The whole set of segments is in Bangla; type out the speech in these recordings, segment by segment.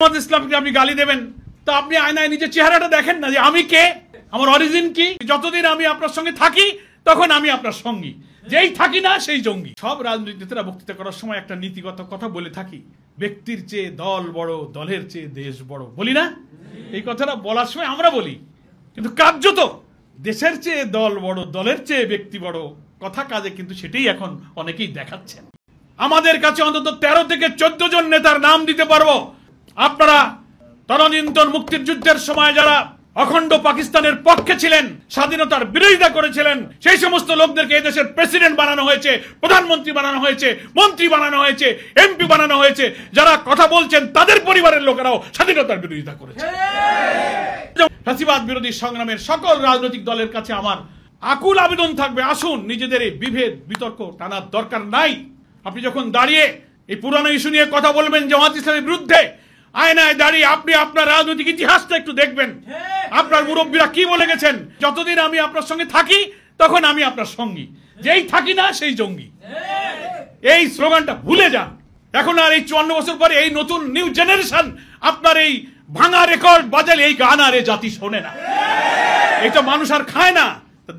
ইসলামকে আপনি গালি দেবেন, তো আপনি আয়নায় নিজের চেহারাটা দেখেন না যে আমি কে, আমার অরিজিন কি। যতদিন আমি আপনার সঙ্গে থাকি তখন আমি আপনার সঙ্গী, যেই থাকি না সেই জঙ্গি। সব রাজনীতিরা বক্তৃতা করার সময় একটা নীতিগত কথা বলে থাকি, ব্যক্তির চেয়ে দল বড়, দলের চেয়ে দেশ বড়, বলি না? এই কথাটা বলার সময় আমরা বলি, কিন্তু কার্যত দেশের চেয়ে দল বড়, দলের চেয়ে ব্যক্তি বড় কথা কাজে কিন্তু সেটাই এখন অনেকেই দেখাচ্ছেন। আমাদের কাছে অন্তত 13 থেকে 14 জন নেতার নাম দিতে পারবো। আপনারা তদানীন্তন মুক্তির যুদ্ধের সময় যারা অখণ্ড পাকিস্তানের পক্ষে ছিলেন, স্বাধীনতার বিরোধিতা করেছিলেন, সেই সমস্ত লোকদেরকে এই দেশের প্রেসিডেন্ট বানানো হয়েছে, প্রধানমন্ত্রী বানানো হয়েছে, মন্ত্রী বানানো হয়েছে, এমপি বানানো হয়েছে। যারা কথা বলছেন তাদের পরিবারের লোকেরাও স্বাধীনতার বিরোধিতা করেছে। ফ্যাসিবাদ বিরোধী সংগ্রামের সকল রাজনৈতিক দলের কাছে আমার আকুল আবেদন থাকবে, আসুন নিজেদের এই বিভেদ বিতর্ক টানার দরকার নাই। আপনি যখন দাঁড়িয়ে এই পুরানো ইস্যু নিয়ে কথা বলবেন জামাত ইসলামের বিরুদ্ধে, আয়নায় দাঁড়িয়ে আপনি আপনার রাজনৈতিক ইতিহাসটা একটু দেখবেন, আপনার মুরব্বীরা কি বলে গেছেন। যতদিন আমি আপনার সঙ্গে থাকি তখন আমি আপনার সঙ্গী, যেই থাকি না সেই জঙ্গি। এই স্লোগানটা ভুলে যান। এখন আর এই 54 বছর পরে এই নতুন নিউ জেনারেশন আপনার এই ভাঙা রেকর্ড বাজালে এই গান আর এ জাতি শোনে না, এটা মানুষ আর খায় না।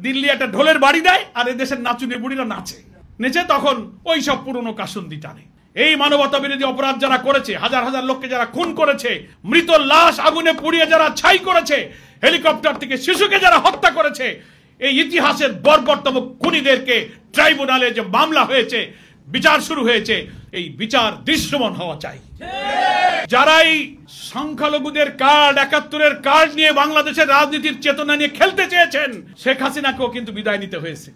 দিল্লি একটা ঢোলের বাড়ি দেয় আর এ দেশের নাচুনি বুড়িরা নেচে তখন ওই সব পুরনো কাসুন্দি টানে। এই মানবতা বিরোধী অপরাধ যারা করেছে, হাজার হাজার লোককে যারা খুন করেছে, মৃত লাশ আগুনে পুড়িয়ে যারা ছাই করেছে, হেলিকপ্টার থেকে শিশুকে যারা হত্যা করেছে, এই ইতিহাসের বর্বরতম খুনিদেরকে ট্রাইব্যুনালে যে মামলা হয়েছে, বিচার শুরু হয়েছে, এই বিচার দৃশ্যমান হওয়া চাই। যারা এই সংখ্যালঘুদের কার্ড, 71-এর কার্ড নিয়ে বাংলাদেশের রাজনীতির চেতনা নিয়ে খেলতে চেয়েছেন, শেখ হাসিনাকেও কিন্তু বিদায় নিতে হয়েছে।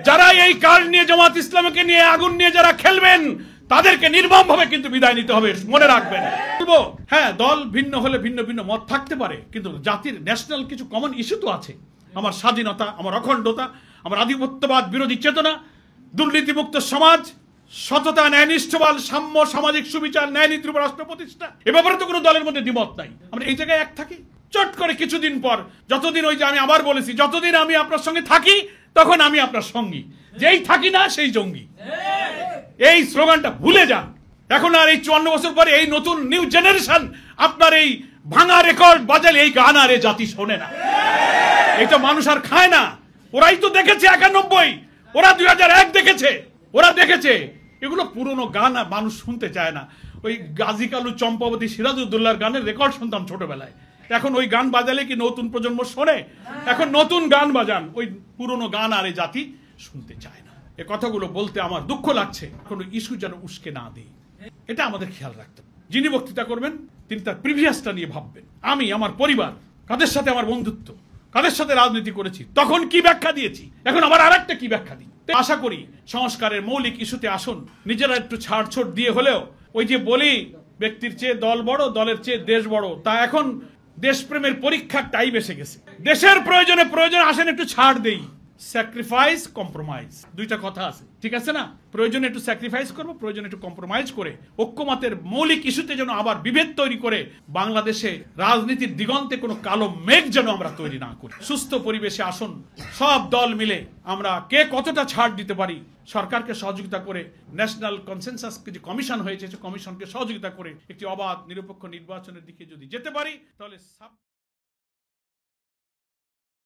যারা এই কার্ড নিয়ে জামাত ইসলামকে নিয়ে আগুন নিয়ে যারা খেলবেন তাদেরকে নির্মমভাবে কিন্তু বিদায় নিতে হবে, মনে রাখবেন। বলবো, হ্যাঁ, দল ভিন্ন হলে ভিন্ন ভিন্ন মত থাকতে পারে, কিন্তু জাতির ন্যাশনাল কিছু কমন ইস্যু তো আছে। আমার স্বাধীনতা, আমার অখণ্ডতা, আমার আধিপত্যবাদ বিরোধী চেতনা, দুর্নীতিমুক্ত সমাজ, সততা, ন্যায়নিষ্ঠবাদ, সাম্য, সামাজিক সুবিচার, ন্যায়নীতির উপর রাষ্ট্র প্রতিষ্ঠা, এ ব্যাপারে তো কোনো দলের মধ্যে দ্বিমত নাই। আমরা এই জায়গায় এক থাকি। চট করে কিছুদিন পর, যতদিন, ওই যে আমি আবার বলেছি, যতদিন আমি আপনার সঙ্গে থাকি তখন আমি আপনার সঙ্গী, যেই থাকি না সেই জঙ্গি। এই স্লোগানটা ভুলে যান। এখন আর এই 54 বছর পরে এই নতুন নিউ জেনারেশন আপনার এই ভাঙা রেকর্ড বাজালে এই গান আর এ জাতি শোনে না, এটা মানুষ আর খায় না। ওরাই তো দেখেছে 91, ওরা 2001 দেখেছে, ওরা দেখেছে। এগুলো পুরনো গান আর মানুষ শুনতে চায় না। ওই গাজী কালু, চম্পাবতী, সিরাজউদ্দৌলার গানের রেকর্ড শুনতাম ছোটবেলায়। এখন ওই গান বাজালে কি নতুন প্রজন্ম শোনে? এখন নতুন গান বাজান, ওই পুরনো গান আর এই জাতি শুনতে চায় না। এ কথাগুলো বলতে আমার দুঃখ লাগছে। কোনো ইস্যু যেন উস্কে না দিই, এটা আমাদের খেয়াল রাখতে হবে। যিনি বক্তৃতা করবেন তিনি তার প্রিভিয়াসটা নিয়ে ভাববেন। আমি, আমার পরিবার, কাদের সাথে আমার বন্ধুত্ব, কাদের সাথে রাজনীতি করেছি, তখন কি ব্যাখ্যা দিয়েছি, এখন আবার আরেকটা কি ব্যাখ্যা দিই। আশা করি সংস্কারের মৌলিক ইস্যুতে আসুন, নিজেরা একটু ছাড়ছুট দিয়ে হলেও, ওই যে বলি ব্যক্তির চেয়ে দল বড়, দলের চেয়ে দেশ বড়, তা এখন দেশপ্রেমের পরীক্ষার টাইম এসে গেছে। দেশের প্রয়োজনে আসেন একটু ছাড় দেই। স্যাক্রিফাইস, কম্প্রোমাইজ, দুইটা কথা আছে, ঠিক আছে না? প্রয়োজনে একটু স্যাক্রিফাইস করবো, প্রয়োজনে একটু কম্প্রোমাইজ করে ঐক্যমতের মৌলিক ইস্যুতে যেন আবার বিভেদ তৈরি করে বাংলাদেশে রাজনীতির দিগন্তে কোনো কালো মেঘ যেন আমরা তৈরি না করি। সুস্থ পরিবেশে আসুন, সব দল মিলে আমরা কে কতটা ছাড় দিতে পারি সরকারকে সহযোগিতা করে, ন্যাশনাল কনসেনসাস যে কমিশন হয়েছে, কমিশনকে সহযোগিতা করে একটি অবাধ নিরপেক্ষ নির্বাচনের দিকে যদি যেতে পারি, তাহলে